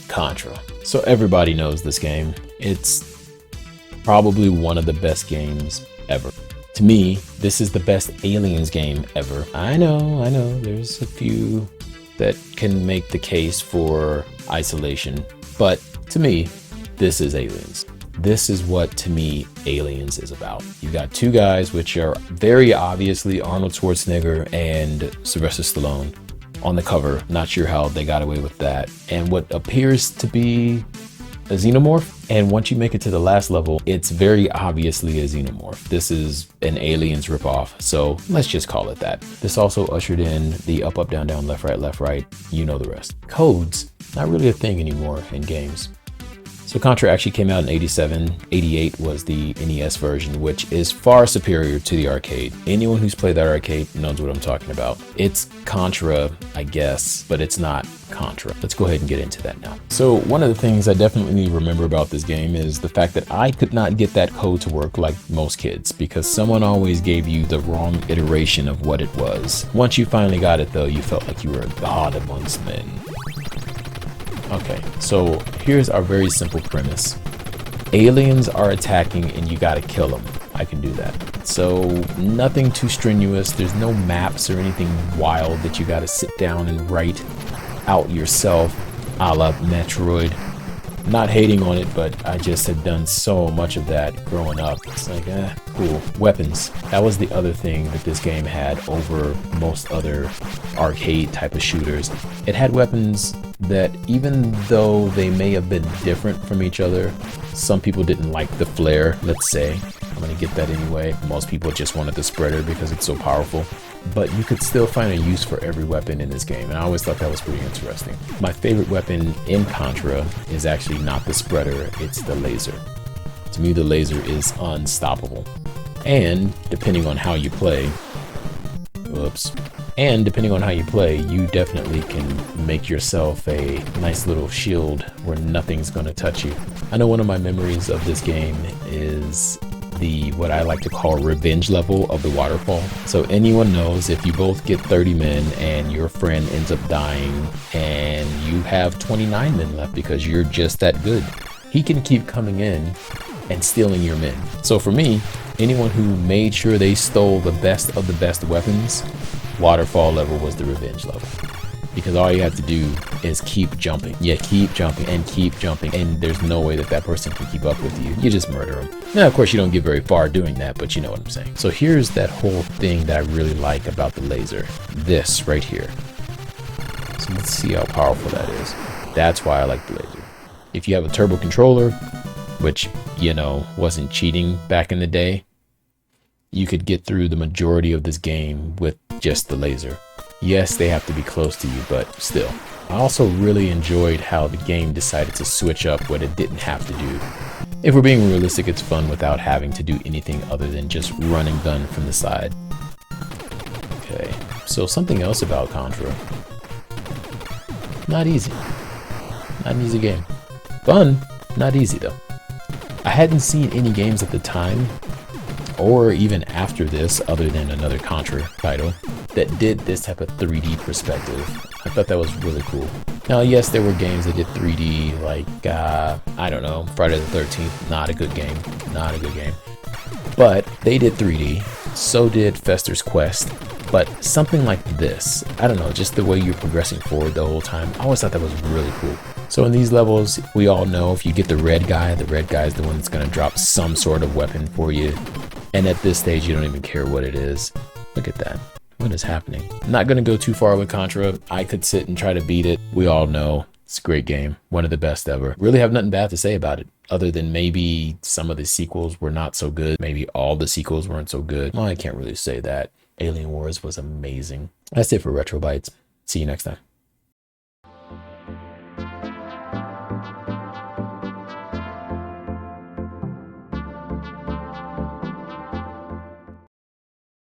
Contra. So everybody knows this game. It's probably one of the best games ever. To me, this is the best Aliens game ever. I know, there's a few that can make the case for isolation, but to me, this is Aliens. This is what, to me, Aliens is about. You got two guys, which are very obviously Arnold Schwarzenegger and Sylvester Stallone on the cover. Not sure how they got away with that. And what appears to be a xenomorph. And once you make it to the last level, it's very obviously a xenomorph. This is an Aliens ripoff, so let's just call it that. This also ushered in the up, up, down, down, left, right. You know the rest. Codes, not really a thing anymore in games. So Contra actually came out in 87. 88 was the NES version, which is far superior to the arcade. Anyone who's played that arcade knows what I'm talking about. It's Contra, I guess, but it's not Contra. Let's go ahead and get into that now. So one of the things I definitely remember about this game is the fact that I could not get that code to work like most kids, because someone always gave you the wrong iteration of what it was. Once you finally got it though, you felt like you were a god amongst men. Okay, so here's our very simple premise. Aliens are attacking and you gotta kill them. I can do that. So nothing too strenuous. There's no maps or anything wild that you gotta sit down and write out yourself, a la Metroid. Not hating on it, but I just had done so much of that growing up. It's like, cool. Weapons. That was the other thing that this game had over most other arcade type of shooters. It had weapons that, even though they may have been different from each other, some people didn't like the flare, let's say. I'm gonna get that anyway. Most people just wanted the spreader because it's so powerful. But you could still find a use for every weapon in this game, and I always thought that was pretty interesting. My favorite weapon in Contra is actually not the spreader, it's the laser. To me, the laser is unstoppable. And depending on how you play, you definitely can make yourself a nice little shield where nothing's gonna touch you. I know one of my memories of this game is what I like to call revenge level of the waterfall. So anyone knows, if you both get 30 men and your friend ends up dying and you have 29 men left because you're just that good, he can keep coming in and stealing your men. So for me, anyone who made sure they stole the best of the best weapons, waterfall level was the revenge level. Because all you have to do is keep jumping. Yeah, keep jumping and keep jumping. And there's no way that that person can keep up with you. You just murder them. Now, of course, you don't get very far doing that, but you know what I'm saying. So here's that whole thing that I really like about the laser. This right here. So let's see how powerful that is. That's why I like the laser. If you have a turbo controller, which, you know, wasn't cheating back in the day, you could get through the majority of this game with just the laser. Yes, they have to be close to you, but still. I also really enjoyed how the game decided to switch up what it didn't have to do. If we're being realistic, it's fun without having to do anything other than just run and gun from the side. Okay, so something else about Contra. Not easy. Not an easy game. Fun, not easy though. I hadn't seen any games at the time, or even after this, other than another Contra title, that did this type of 3D perspective. I thought that was really cool. Now, yes, there were games that did 3D, like, I don't know, Friday the 13th, not a good game, not a good game. But they did 3D, so did Fester's Quest, but something like this, I don't know, just the way you're progressing forward the whole time, I always thought that was really cool. So in these levels, we all know if you get the red guy is the one that's gonna drop some sort of weapon for you. And at this stage, you don't even care what it is. Look at that. What is happening? I'm not gonna go too far with Contra. I could sit and try to beat it. We all know it's a great game. One of the best ever. Really have nothing bad to say about it, other than maybe some of the sequels were not so good. Maybe all the sequels weren't so good. Well, I can't really say that. Alien Wars was amazing. That's it for Retro Bites. See you next time.